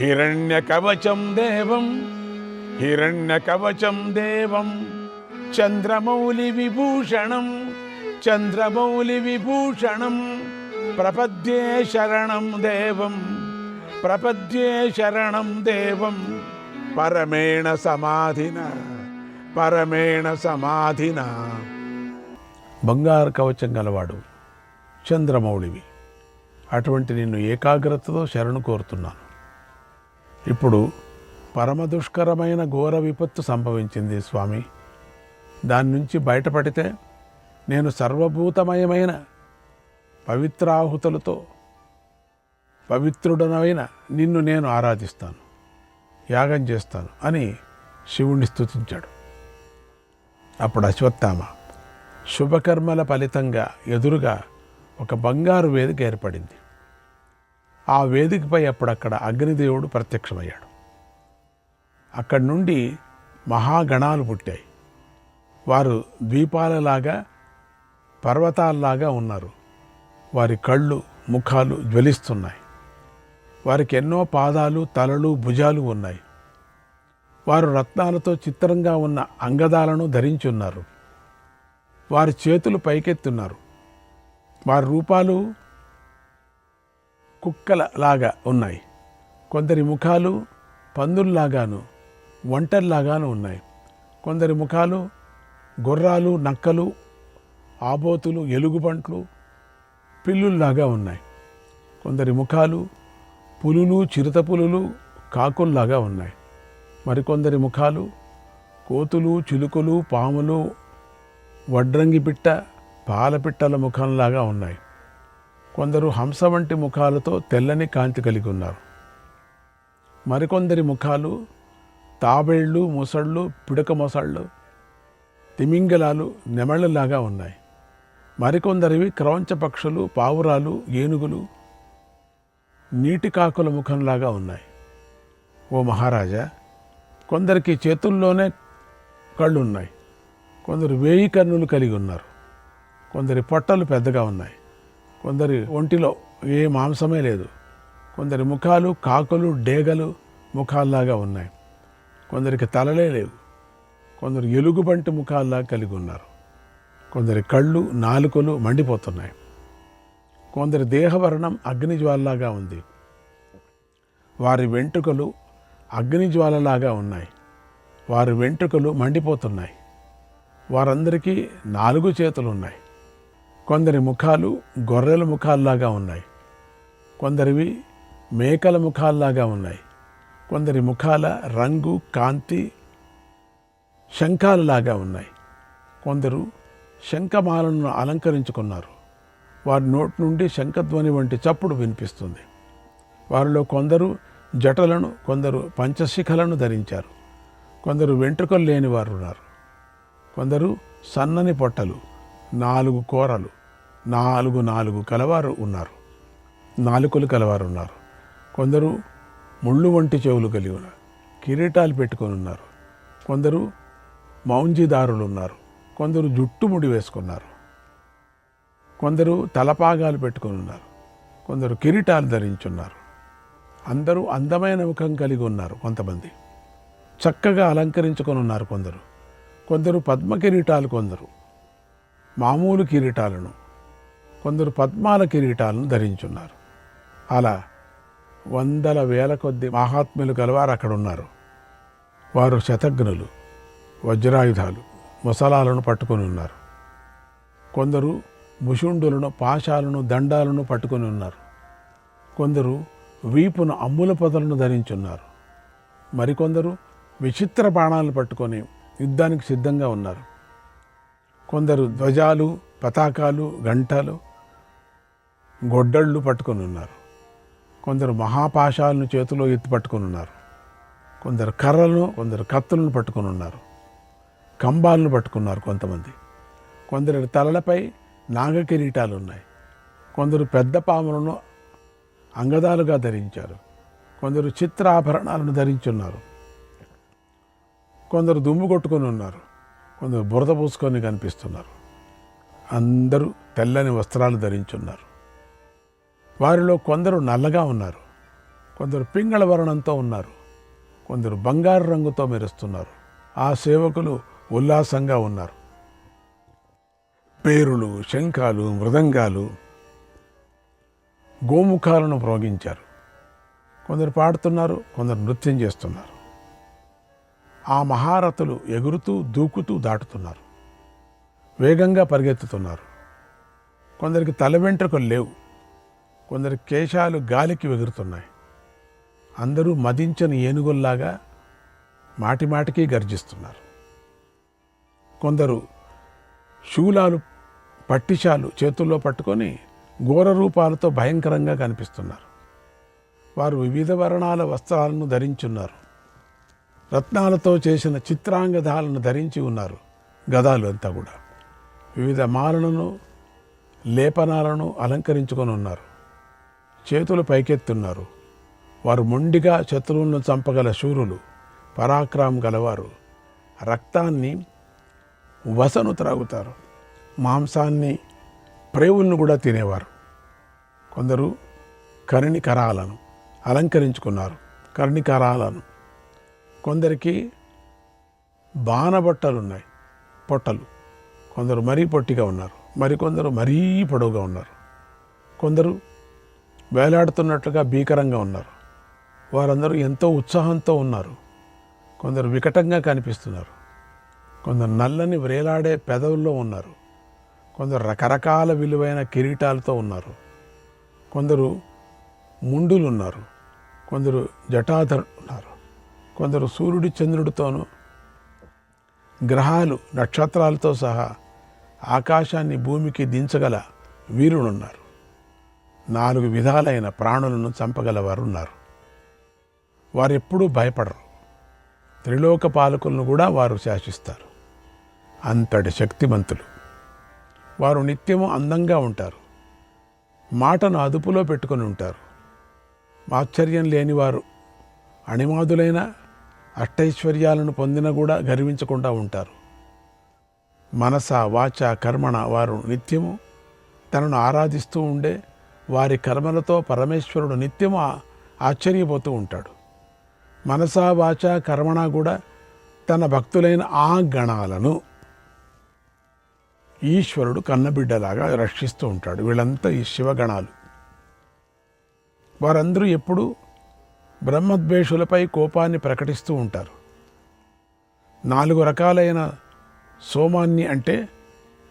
హిరణ్యకవచం దేవం హిరణ్యకవచం దేవం చంద్రమౌళి విభూషణం చంద్రమౌళి విభూషణం ప్రపద్యే శరణం దేవం ప్రపద్యే శరణం దేవం పరమేణ సమాధిన పరమేణ సమాధిన. బంగారు కవచం గలవాడు చంద్రమౌళివి, అటువంటి నిన్ను ఏకాగ్రతతో శరణు కోరుతున్నాను. ఇప్పుడు పరమ దుష్కరమైన ఘోర విపత్తు సంభవించింది స్వామి. దాని నుంచి బయటపడితే నేను సర్వభూతమయమైన పవిత్రాహుతులతో పవిత్రుడనైన నిన్ను నేను ఆరాధిస్తాను, యాగం చేస్తాను అని శివుణ్ణి స్తుతించాడు. అప్పుడు అశ్వత్థామ శుభకర్మల ఫలితంగా ఎదురుగా ఒక బంగారు వేదిక ఏర్పడింది. ఆ వేదికపై అప్పుడక్కడ అగ్నిదేవుడు ప్రత్యక్షమయ్యాడు. అక్కడి నుండి మహాగణాలు పుట్టాయి. వారు ద్వీపాలలాగా పర్వతాల్లాగా ఉన్నారు. వారి కళ్ళు ముఖాలు జ్వలిస్తున్నాయి. వారికి ఎన్నో పాదాలు తలలు భుజాలు ఉన్నాయి. వారు రత్నాలతో చిత్రంగా ఉన్న అంగదాలను ధరించి ఉన్నారు. వారి చేతులు పైకెత్తున్నారు. వారి రూపాలు కుక్కలలాగా ఉన్నాయి. కొందరి ముఖాలు పందుల్లాగాను ఒంటల్లాగాను ఉన్నాయి. కొందరి ముఖాలు గుర్రాలు నక్కలు ఆబోతులు ఎలుగుబంట్లు పిల్లుల్లాగా ఉన్నాయి. కొందరి ముఖాలు పులులు చిరుత పులులు కాకుల్లాగా ఉన్నాయి. మరికొందరి ముఖాలు కోతులు చిలుకలు పాములు వడ్రంగి పిట్ట పాలపిట్టల ముఖంలాగా ఉన్నాయి. కొందరు హంస వంటి ముఖాలతో తెల్లని కాంతి కలిగి ఉన్నారు. మరికొందరి ముఖాలు తాబేళ్ళు ముసళ్ళు పిడక మొసళ్ళు తిమింగలాలు నెమళ్ళలాగా ఉన్నాయి. మరికొందరివి క్రౌంచ పక్షులు పావురాలు ఏనుగులు నీటి కాకుల ముఖంలాగా ఉన్నాయి. ఓ మహారాజా, కొందరికి చేతుల్లోనే కళ్ళున్నాయి. కొందరు 1000 కన్నులు కలిగి ఉన్నారు. కొందరి పొట్టలు పెద్దగా ఉన్నాయి. కొందరి ఒంటిలో ఏ మాంసమే లేదు. కొందరి ముఖాలు కాకులు డేగలు ముఖాల్లాగా ఉన్నాయి. కొందరికి తలలే లేవు. కొందరు ఎలుగుబంటి ముఖాల్లాగా కలిగి ఉన్నారు. కొందరి కళ్ళు నాలుకలు మండిపోతున్నాయి. కొందరి దేహవర్ణం అగ్నిజ్వాలలాగా ఉంది. వారి వెంట్రుకలు అగ్నిజ్వాలలాగా ఉన్నాయి. వారి వెంట్రుకలు మండిపోతున్నాయి. వారందరికీ 4 చేతులు ఉన్నాయి. కొందరి ముఖాలు గొర్రెల ముఖాల్లాగా ఉన్నాయి. కొందరివి మేకల ముఖాల్లాగా ఉన్నాయి. కొందరి ముఖాల రంగు కాంతి శంఖాలలాగా ఉన్నాయి. కొందరు శంఖమాలను అలంకరించుకున్నారు. వారి నోటి నుండి శంఖధ్వని వంటి చప్పుడు వినిపిస్తుంది. వారిలో కొందరు జటలను కొందరు పంచశిఖలను ధరించారు. కొందరు వెంట్రుకలు లేని వారు ఉన్నారు. కొందరు సన్నని పొట్టలు 4 కూరలు 4 కలవారు ఉన్నారు. నాలుకలు కలవారు ఉన్నారు. కొందరు ముళ్ళు వంటి చెవులు కలిగి ఉన్నారు. కిరీటాలు పెట్టుకొని ఉన్నారు. కొందరు మౌంజిదారులు ఉన్నారు. కొందరు జుట్టు ముడి వేసుకున్నారు. కొందరు తలపాగాలు పెట్టుకొని ఉన్నారు. కొందరు కిరీటాలు ధరించున్నారు. అందరూ అందమైన ముఖం కలిగి ఉన్నారు. కొంతమంది చక్కగా అలంకరించుకొని ఉన్నారు. కొందరు పద్మ కిరీటాలు, కొందరు మామూలు కిరీటాలను, కొందరు పద్మాల కిరీటాలను ధరించున్నారు. అలా 100,000 కొద్ది మహాత్ములు కలవారు అక్కడ ఉన్నారు. వారు శతఘ్నులు, వజ్రాయుధాలు, ముసలాలను పట్టుకొని ఉన్నారు. కొందరు ముషుండులను పాశాలను దండాలను పట్టుకొని ఉన్నారు. కొందరు వీపున అమ్ముల పొదలను ధరించున్నారు. మరికొందరు విచిత్ర బాణాలను పట్టుకొని యుద్ధానికి సిద్ధంగా ఉన్నారు. కొందరు ధ్వజాలు పతాకాలు గంటలు గొడ్డళ్ళు పట్టుకొని ఉన్నారు. కొందరు మహాపాశాలను చేతిలో ఎత్తి పట్టుకొని ఉన్నారు. కొందరు కర్రలను కొందరు కత్తులను పట్టుకొని ఉన్నారు. కంబాలను పట్టుకున్నారు కొంతమంది. కొందరి తలలపై నాగ కిరీటాలు ఉన్నాయి. కొందరు పెద్ద పాములను అంగదాలుగా ధరించారు. కొందరు చిత్రాభరణాలను ధరించున్నారు. కొందరు దుమ్ము కొట్టుకొని ఉన్నారు. కొందరు బురద పూసుకొని కనిపిస్తున్నారు. అందరూ తెల్లని వస్త్రాలు ధరించున్నారు. వారిలో కొందరు నల్లగా ఉన్నారు. కొందరు పింగళ వర్ణంతో ఉన్నారు, కొందరు బంగారు రంగుతో మెరుస్తున్నారు. ఆ సేవకులు ఉల్లాసంగా ఉన్నారు. పేరులు, శంఖాలు, మృదంగాలు, గోముఖాలను ప్రోగించారు. కొందరు పాడుతున్నారు, కొందరు నృత్యం చేస్తున్నారు. ఆ మహారథులు ఎగురుతూ దూకుతూ దాటుతున్నారు, వేగంగా పరిగెత్తుతున్నారు. కొందరికి తల వెంట్రుకలు లేవు, కొందరి కేశాలు గాలికి ఎగురుతున్నాయి. అందరూ మదించని ఏనుగుల్లాగా మాటిమాటికి గర్జిస్తున్నారు. కొందరు శూలాలు, పట్టిశాలు చేతుల్లో పట్టుకొని ఘోర రూపాలతో భయంకరంగా కనిపిస్తున్నారు. వారు వివిధ వర్ణాల వస్త్రాలను ధరించున్నారు. రత్నాలతో చేసిన చిత్రాంగదాలను ధరించి ఉన్నారు. గదాలు అంతా కూడా వివిధ మాలలను, లేపనాలను అలంకరించుకొని ఉన్నారు. చేతులు పైకెత్తున్నారు. వారు మొండిగా శత్రువులను చంపగల శూరులు, పరాక్రమం గలవారు. రక్తాన్ని, వసను త్రాగుతారు. మాంసాన్ని, ప్రేవులను కూడా తినేవారు. కొందరు కర్ణికరాలను అలంకరించుకున్నారు. కర్ణికరాలను కొందరికి బాణబట్టలున్నాయి, పొట్టలు. కొందరు మరీ పొట్టిగా ఉన్నారు, మరికొందరు మరీ పొడవుగా ఉన్నారు. కొందరు వేలాడుతున్నట్లుగా భీకరంగా ఉన్నారు. వారందరూ ఎంతో ఉత్సాహంతో ఉన్నారు. కొందరు వికటంగా కనిపిస్తున్నారు. కొందరు నల్లని వ్రేలాడే పెదవుల్లో ఉన్నారు. కొందరు రకరకాల విలువైన కిరీటాలతో ఉన్నారు. కొందరు ముండులు ఉన్నారు. కొందరు జటాధరులు ఉన్నారు. కొందరు సూర్యుడి చంద్రుడితోనూ గ్రహాలు, నక్షత్రాలతో సహా ఆకాశాన్ని భూమికి దించగల వీరులున్నారు. 4 విధాలైన ప్రాణులను చంపగలవారు ఉన్నారు. వారెప్పుడూ భయపడరు. త్రిలోక పాలకులను కూడా వారు శాసిస్తారు. అంతటి శక్తిమంతులు. వారు నిత్యము అందంగా ఉంటారు. మాటను అదుపులో పెట్టుకొని ఉంటారు. ఆశ్చర్యం లేనివారు అణిమాదులైన అష్టైశ్వర్యాలను పొందిన కూడా గర్వించకుండా ఉంటారు. మనస, వాచ, కర్మణ వారు నిత్యము తనను ఆరాధిస్తూ ఉండే వారి కర్మలతో పరమేశ్వరుడు నిత్యము ఆశ్చర్యపోతూ ఉంటాడు. మనస, వాచ, కర్మణ కూడా తన భక్తులైన ఆ గణాలను ఈశ్వరుడు కన్నబిడ్డలాగా రక్షిస్తూ ఉంటాడు. వీళ్ళంతా ఈ శివగణాలు. వారందరూ ఎప్పుడూ బ్రహ్మద్వేషులపై కోపాన్ని ప్రకటిస్తూ ఉంటారు. 4 రకాలైన సోమాన్ని అంటే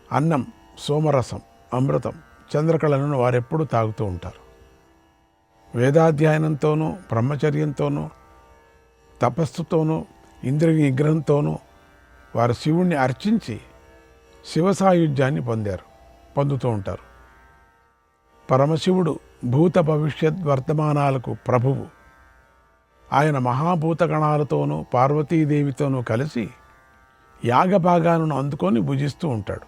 అన్నం, సోమరసం, అమృతం, చంద్రకళలను వారెప్పుడు తాగుతూ ఉంటారు. వేదాధ్యయనంతోనూ, బ్రహ్మచర్యంతోనూ, తపస్సుతోనూ, ఇంద్రియ నిగ్రహంతోనూ వారు శివుణ్ణి అర్చించి శివసాయుధ్యాన్ని పొందుతూ ఉంటారు. పరమశివుడు భూత భవిష్యత్ వర్తమానాలకు ప్రభువు. ఆయన మహాభూతగణాలతోనూ పార్వతీదేవితోనూ కలిసి యాగభాగాలను అందుకొని భుజిస్తూ ఉంటాడు.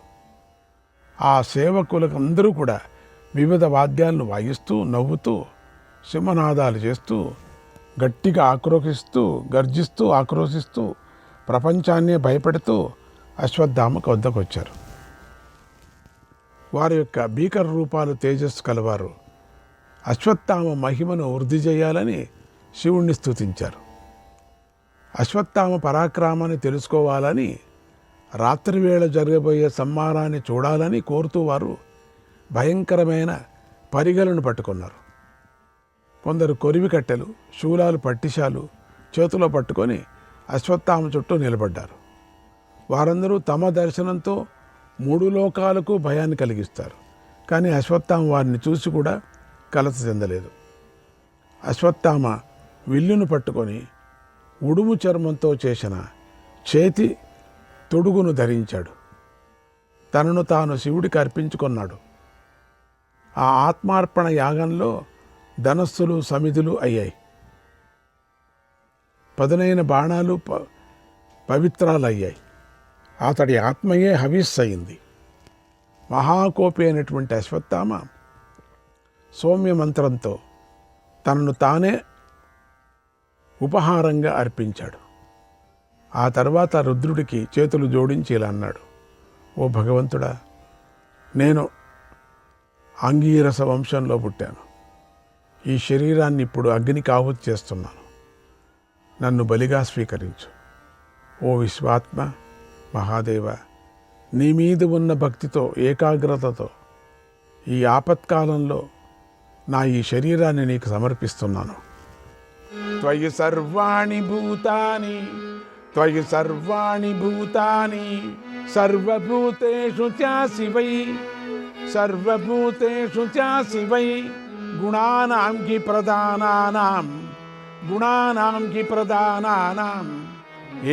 ఆ సేవకులకు అందరూ కూడా వివిధ వాద్యాలను వాయిస్తూ, నవ్వుతూ, సింహనాదాలు చేస్తూ, గట్టిగా గర్జిస్తూ ఆక్రోశిస్తూ, ప్రపంచాన్నే భయపెడుతూ అశ్వత్థామ వద్దకు వచ్చారు. వారి యొక్క భీకర రూపాలు తేజస్సు కలవారు. అశ్వత్థామ మహిమను వృద్ధి చేయాలని శివుణ్ణి స్తుతించారు. అశ్వత్థామ పరాక్రమాన్ని తెలుసుకోవాలని, రాత్రివేళ జరగబోయే సంహారాన్ని చూడాలని కోరుతూ వారు భయంకరమైన పరిగలను పట్టుకున్నారు. కొందరు కొరివి కట్టెలు, శూలాలు, పట్టిశాలు చేతిలో పట్టుకొని అశ్వత్థామ చుట్టూ నిలబడ్డారు. వారందరూ తమ దర్శనంతో 3 లోకాలకు భయాన్ని కలిగిస్తారు. కానీ అశ్వత్థామ వారిని చూసి కూడా కలత చెందలేదు. అశ్వత్థామ విల్లును పట్టుకొని ఉడుము చర్మంతో చేసిన చేతి తొడుగును ధరించాడు. తనను తాను శివుడికి అర్పించుకున్నాడు. ఆ ఆత్మార్పణ యాగంలో ధనస్సులు, సమిధులు అయ్యాయి. పదునైన బాణాలు పవిత్రాలు అయ్యాయి. అతడి ఆత్మయే హవిస్సు అయింది. మహాకోపి అయినటువంటి అశ్వత్థామ సౌమ్య మంత్రంతో తనను తానే ఉపహారంగా అర్పించాడు. ఆ తర్వాత రుద్రుడికి చేతులు జోడించి ఇలా అన్నాడు: ఓ భగవంతుడా, నేను అంగీరస వంశంలో పుట్టాను. ఈ శరీరాన్ని ఇప్పుడు అగ్నికి ఆహుతి చేస్తున్నాను. నన్ను బలిగా స్వీకరించు. ఓ విశ్వాత్మ మహాదేవ, నీ మీద ఉన్న భక్తితో ఏకాగ్రతతో ఈ ఆపత్కాలంలో నా ఈ శరీరాన్ని నీకు సమర్పిస్తున్నాను. త్వయి సర్వాణి భూతాని త్వయి సర్వాణి భూతాని సర్వభూతేషు చాసి వై సర్వభూతేషు చాసి వై గుణానాం హి ప్రధానానాం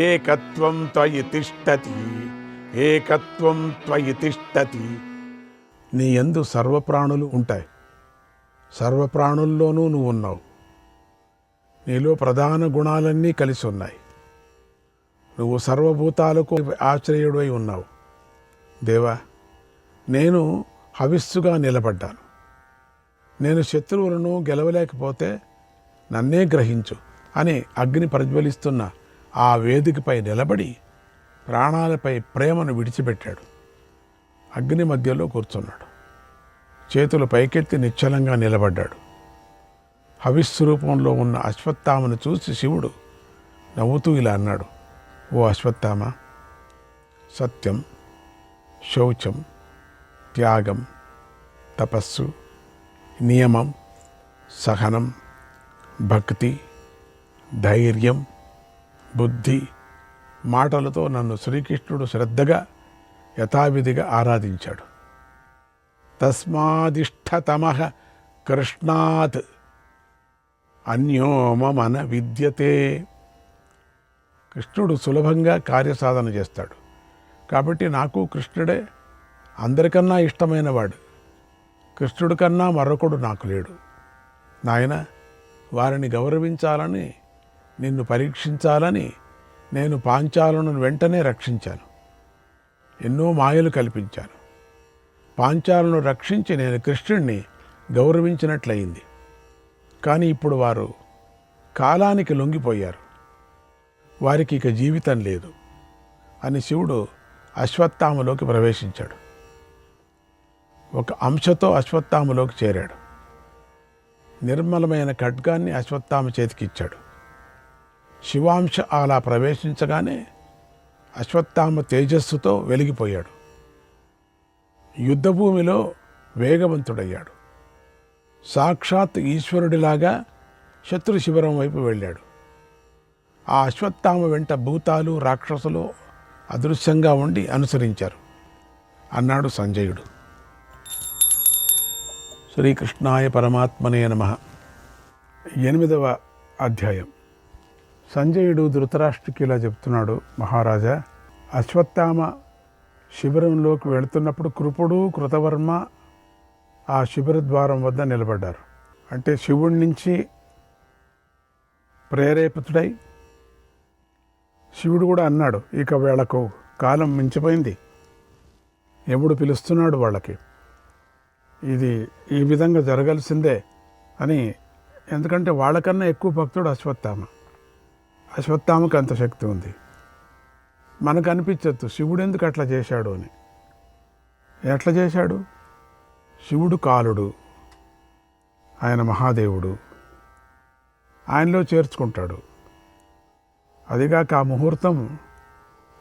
ఏకత్వం త్వయి తిష్టతి ఏకత్వం త్వయి తిష్టతి. నీ యందు సర్వప్రాణులు ఉంటాయి. సర్వప్రాణుల్లోనూ నువ్వు ఉన్నావు. నీలో ప్రధాన గుణాలన్నీ కలిసి ఉన్నాయి. నువ్వు సర్వభూతాలకు ఆశ్రయుడై ఉన్నావు. దేవా, నేను హవిస్సుగా నిలబడ్డాను. నేను శత్రువులను గెలవలేకపోతే నన్నే గ్రహించు అని అగ్ని ప్రజ్వలిస్తున్న ఆ వేదికపై నిలబడి ప్రాణాలపై ప్రేమను విడిచిపెట్టాడు. అగ్ని మధ్యలో కూర్చున్నాడు. చేతులు పైకెత్తి నిశ్చలంగా నిలబడ్డాడు. హవిస్సు రూపంలో ఉన్న అశ్వత్థామను చూసి శివుడు నవ్వుతూ ఇలా అన్నాడు, ఓ అశ్వత్థామ, సత్యం, శౌచం, త్యాగం, తపస్సు, నియమం, సహనం, భక్తి, ధైర్యం, బుద్ధి మాటలతో నన్ను శ్రీకృష్ణుడు శ్రద్ధగా యథావిధిగా ఆరాధించాడు. తస్మాదిష్టతమః కృష్ణాత్ అన్యో మమన విద్యతే. కృష్ణుడు సులభంగా కార్యసాధన చేస్తాడు. కాబట్టి నాకు కృష్ణుడే అందరికన్నా ఇష్టమైన వాడు. కృష్ణుడి కన్నా మరొకడు నాకు లేడు. నాయన, వారిని గౌరవించాలని, నిన్ను పరీక్షించాలని నేను పాంచాలను వెంటనే రక్షించాను. ఎన్నో మాయలు కల్పించాను. పాంచాలను రక్షించి నేను కృష్ణుడిని గౌరవించినట్లయింది. కానీ ఇప్పుడు వారు కాలానికి లొంగిపోయారు. వారికి ఇక జీవితం లేదు అని శివుడు అశ్వత్థామలోకి ప్రవేశించాడు. ఒక అంశతో అశ్వత్థామలోకి చేరాడు. నిర్మలమైన ఖడ్గాన్ని అశ్వత్థామ చేతికిచ్చాడు. శివాంశ అలా ప్రవేశించగానే అశ్వత్థామ తేజస్సుతో వెలిగిపోయాడు. యుద్ధభూమిలో వేగవంతుడయ్యాడు. సాక్షాత్ ఈశ్వరుడిలాగా శత్రు శిబిరం వైపు వెళ్ళాడు. ఆ అశ్వత్థామ వెంట భూతాలు, రాక్షసులు అదృశ్యంగా ఉండి అనుసరించారు అన్నాడు సంజయుడు. శ్రీకృష్ణాయ పరమాత్మనే నమః. 8వ అధ్యాయం. సంజయుడు ధృతరాష్ట్రుకి ఇలా చెప్తున్నాడు, మహారాజా, అశ్వత్థామ శిబిరంలోకి వెళుతున్నప్పుడు కృపుడు, కృతవర్మ ఆ శిబిర ద్వారం వద్ద నిలబడ్డారు. అంటే శివుడి నుంచి ప్రేరేపితుడై శివుడు కూడా అన్నాడు, ఇక వీళ్లకు కాలం మించిపోయింది, యముడు పిలుస్తున్నాడు వాళ్ళకి, ఇది ఈ విధంగా జరగాల్సిందే అని. ఎందుకంటే వాళ్ళకన్నా ఎక్కువ భక్తుడు అశ్వత్థామ. అశ్వత్థామకు అంత శక్తి ఉంది. మనకు అనిపించచ్చు శివుడు ఎందుకు అట్లా చేశాడు అని. ఎట్లా చేశాడు? శివుడు కాలుడు, ఆయన మహాదేవుడు, ఆయనలో చేర్చుకుంటాడు. అదిగాక ఆ ముహూర్తం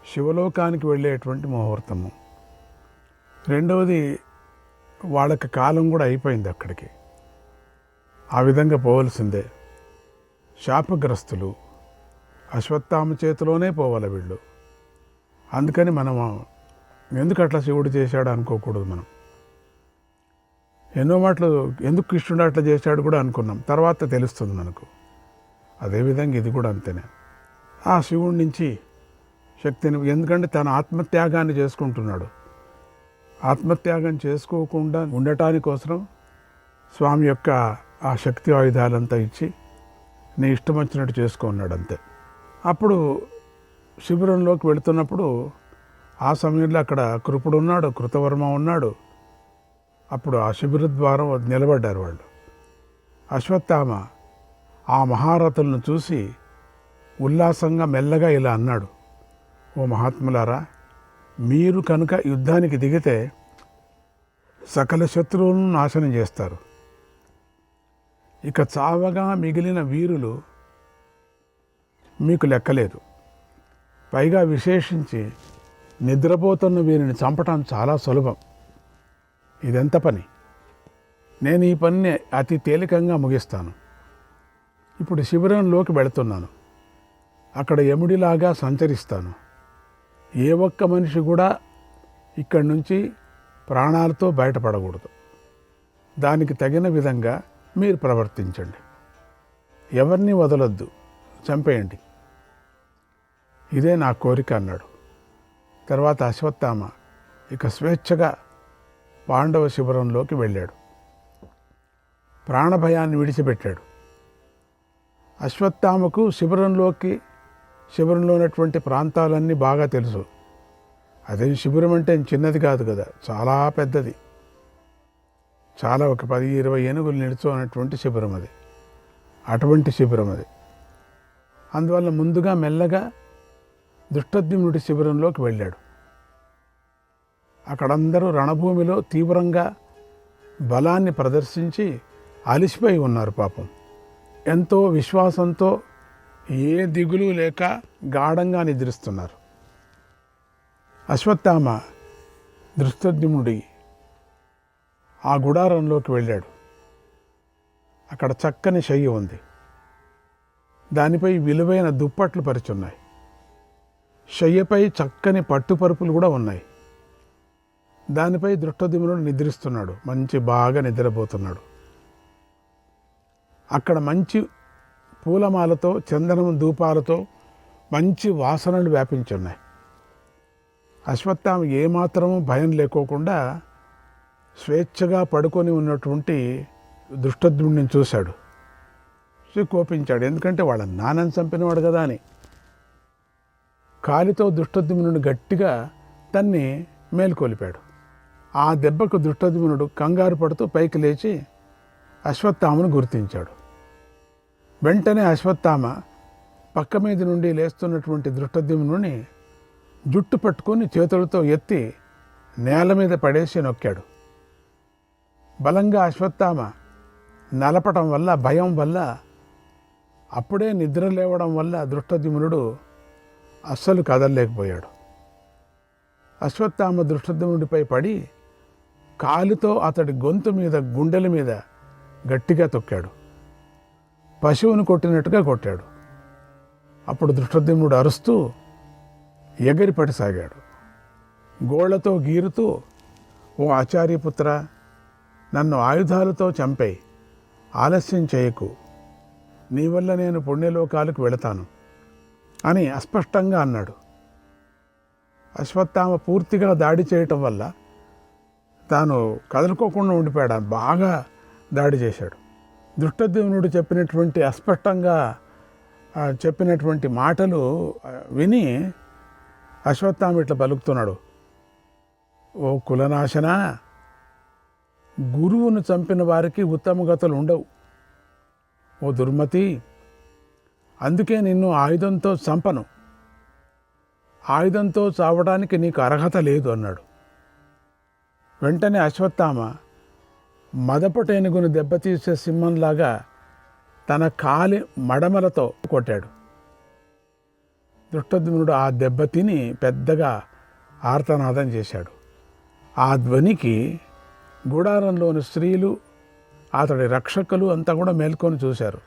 శివలోకానికి వెళ్ళేటువంటి ముహూర్తము. రెండవది, వాళ్ళకి కాలం కూడా అయిపోయింది అక్కడికి. ఆ విధంగా పోవలసిందే. శాపగ్రస్తులు, అశ్వత్థామ చేతిలోనే పోవాలి వీళ్ళు. అందుకని మనం ఎందుకు అట్లా శివుడు చేశాడు అనుకోకూడదు. మనం ఎన్నో మాటలు ఎందుకు కృష్ణుడు అట్లా చేశాడు కూడా అనుకున్నాం, తర్వాత తెలుస్తుంది మనకు. అదేవిధంగా ఇది కూడా అంతేనే. ఆ శివుడి నుంచి శక్తిని, ఎందుకంటే తన ఆత్మత్యాగాన్ని చేసుకుంటున్నాడు. ఆత్మత్యాగం చేసుకోకుండా ఉండటానికోసం స్వామి యొక్క ఆ శక్తి ఆయుధాలంతా ఇచ్చి నీ ఇష్టం వచ్చినట్టు చేసుకున్నాడు అంతే. అప్పుడు శిబిరంలోకి వెళుతున్నప్పుడు ఆ సమయంలో అక్కడ కృపుడు ఉన్నాడు, కృతవర్మ ఉన్నాడు. అప్పుడు ఆ శిబిర ద్వారం నిలబడ్డారు వాళ్ళు. అశ్వత్థామ ఆ మహారథులను చూసి ఉల్లాసంగా మెల్లగా ఇలా అన్నాడు, ఓ మహాత్ములారా, మీరు కనుక యుద్ధానికి దిగితే సకల శత్రువులను నాశనం చేస్తారు. ఇక చావగా మిగిలిన వీరులు మీకు లెక్కలేదు. పైగా విశేషించి నిద్రపోతున్న వీరిని చంపటం చాలా సులభం. ఇదెంత పని! నేను ఈ పనిని అతి తేలికంగా ముగిస్తాను. ఇప్పుడు శిబిరంలోకి వెళుతున్నాను. అక్కడ యముడిలాగా సంచరిస్తాను. ఏ ఒక్క మనిషి కూడా ఇక్కడి నుంచి ప్రాణాలతో బయటపడకూడదు. దానికి తగిన విధంగా మీరు ప్రవర్తించండి. ఎవరిని వదలొద్దు, చంపేయండి. ఇదే నా కోరిక అన్నాడు. తర్వాత అశ్వత్థామ ఇక స్వేచ్ఛగా పాండవ శిబిరంలోకి వెళ్ళాడు. ప్రాణభయాన్ని విడిచిపెట్టాడు. అశ్వత్థామకు శిబిరంలో ఉన్నటువంటి ప్రాంతాలన్నీ బాగా తెలుసు. అదే శిబిరం అంటే చిన్నది కాదు కదా, చాలా పెద్దది. చాలా ఒక 10-20 ఏనుగులు నిలుచున్నటువంటి శిబిరం అది. అటువంటి శిబిరం అది. అందువల్ల ముందుగా మెల్లగా ధృష్టద్యుమ్నుడి శిబిరంలోకి వెళ్ళాడు. అక్కడందరూ రణభూమిలో తీవ్రంగా బలాన్ని ప్రదర్శించి అలిసిపోయి ఉన్నారు. పాపం ఎంతో విశ్వాసంతో ఏ దిగులు లేక గాఢంగా నిద్రిస్తున్నారు. అశ్వత్థామ ధృష్టద్యుమ్నుడి ఆ గుడారంలోకి వెళ్ళాడు. అక్కడ చక్కని శయ్య ఉంది. దానిపై విలువైన దుప్పట్లు పరిచున్నాయి. శయ్యపై చక్కని పట్టుపరుపులు కూడా ఉన్నాయి. దానిపై ధృష్టద్యుమ్నుడు నిద్రిస్తున్నాడు. బాగా నిద్రపోతున్నాడు. అక్కడ మంచి పూలమాలతో, చందనం ధూపాలతో మంచి వాసనలు వ్యాపించున్నాయి. అశ్వత్థామ ఏమాత్రము భయం లేకోకుండా స్వేచ్ఛగా పడుకొని ఉన్నటువంటి ధృష్టద్యుమ్నుడిని చూశాడు. కోపించాడు. ఎందుకంటే వాళ్ళ నాన్నని చంపినవాడు కదా అని. కాలితో ధృష్టద్యుమ్నుడిని గట్టిగా తన్ని మేల్కొలిపాడు. ఆ దెబ్బకు ధృష్టద్యుమ్నుడు కంగారు పడుతూ పైకి లేచి అశ్వత్థామను గుర్తించాడు. వెంటనే అశ్వత్థామ పక్క మీద నుండి లేస్తున్నటువంటి ధృష్టద్యుమ్నుడిని జుట్టు పట్టుకొని చేతులతో ఎత్తి నేల మీద పడేసి నొక్కాడు. బలంగా అశ్వత్థామ నలపటం వల్ల, భయం వల్ల, అప్పుడే నిద్ర లేవడం వల్ల ధృష్టద్యుమ్నుడు అస్సలు కదలలేకపోయాడు. అశ్వత్థామ ధృష్టద్యుమ్నుడిపై పడి కాలుతో అతడి గొంతు మీద, గుండెల మీద గట్టిగా తొక్కాడు. పశువును కొట్టినట్టుగా కొట్టాడు. అప్పుడు ధృష్టద్యుమ్నుడు అరుస్తూ ఎగిరిపడసాగాడు. గోళ్లతో గీరుతూ, ఓ ఆచార్యపుత్ర, నన్ను ఆయుధాలతో చంపేయి, ఆలస్యం చేయకు, నీ వల్ల నేను పుణ్యలోకాలకు వెళతాను అని అస్పష్టంగా అన్నాడు. అశ్వత్థామ పూర్తిగా దాడి చేయటం వల్ల తాను కదులుకోకుండా ఉండిపోయాడు. బాగా దాడి చేశాడు. ధృష్టద్యుమ్నుడు చెప్పినటువంటి అస్పష్టంగా చెప్పినటువంటి మాటలు విని అశ్వత్థామ ఇట్లా పలుకుతున్నాడు. ఓ కులనాశన, గురువును చంపిన వారికి ఉత్తమ గతులు ఉండవు. ఓ దుర్మతి, అందుకే నిన్ను ఆయుధంతో చంపను. ఆయుధంతో చావడానికి నీకు అర్హత లేదు అన్నాడు. వెంటనే అశ్వత్థామ మదపటేనుగును దెబ్బతీసే సింహంలాగా తన కాలి మడమలతో కొట్టాడు. ధృష్టద్యుమ్నుడు ఆ దెబ్బ తిని పెద్దగా ఆర్తనాదం చేశాడు. ఆ ధ్వనికి గుడారంలోని స్త్రీలు, అతడి రక్షకులు అంతా కూడా మేల్కొని చూశారు.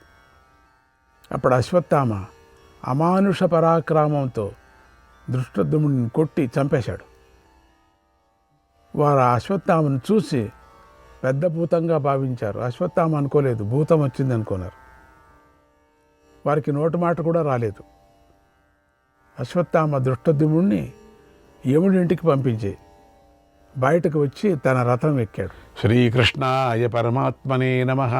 అప్పుడు అశ్వత్థామ అమానుష పరాక్రమంతో ధృష్టద్యుమ్నుడిని కొట్టి చంపేశాడు. వారు ఆ అశ్వత్థామను చూసి పెద్ద భూతంగా భావించారు. అశ్వత్థామ అనుకోలేదు, భూతం వచ్చింది అనుకున్నారు. వారికి నోటి మాట కూడా రాలేదు. అశ్వత్థామ ధృష్టద్యుమ్నుడిని యముడి ఇంటికి పంపించి బయటకు వచ్చి తన రథం ఎక్కాడు. శ్రీకృష్ణాయ పరమాత్మనే నమః.